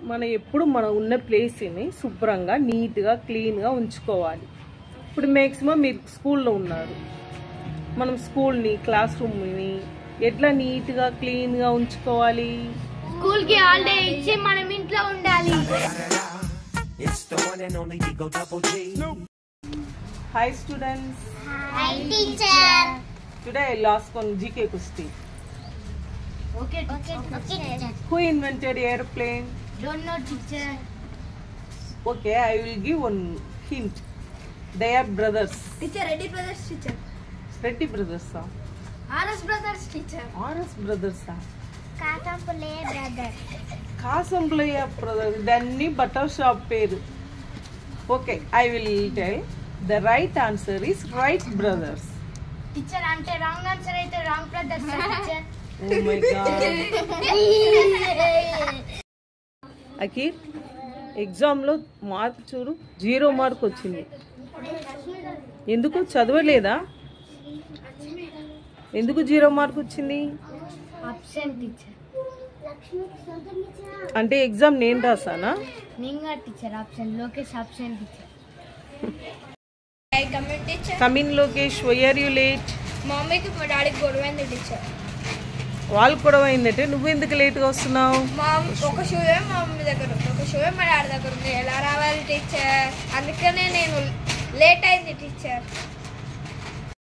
మనం ఎప్పుడు మనం ఉన్న ప్లేస్ని శుభ్రంగా నీట్గా క్లీన్గా ఉంచుకోవాలి. ఇప్పుడు మ్యాక్సిమం మీరు స్కూల్లో ఉన్నారు, మనం స్కూల్ని క్లాస్ రూమ్ని ఎట్లా నీట్గా క్లీన్గా ఉంచుకోవాలి? స్కూల్కి హాలిడే ఇచ్చి మనం ఇంట్లో ఉండాలి. Hi students. Hi teacher. Today I'll ask one GK question. Okay teacher. Who invented airplane? Don't know teacher. Okay, I will give one hint. They are brothers. Teacher Reddy brothers teacher. Reddy brothers. RS brothers teacher. RS brothers. Kasampule brothers. Kasampule brothers. Danny butter shop పేరు. Okay, I will tell. The right answer is Wright brothers. Teacher ante wrong answer aithe wrong brothers teacher. Oh my god. Akhil ఎగ్జామ్లో mark చూడు 0 mark వచ్చింది. ఎందుకు చదవలేదా? ఎందుకు 0 mark వచ్చింది? Absent teacher. అంటే exam నేను రాసానా? Ninga teacher absent. Lokesh absent teacher. I come in teacher. Come in Lokesh, why are you late? Mommy ki ma daddy గొడవైంది teacher. వాళ్ళు కూడా అయిందంటే నువ్వు ఎందుకు లేట్గా వస్తున్నావు? మామ్ ఒక షూ మా మమ్మీ దగ్గర ఉంది, ఒక షూ మా డాడీ దగ్గర ఉంది. ఎలా రావాలి టీచర్? అందుకనే నేను లేట్ అయింది టీచర్.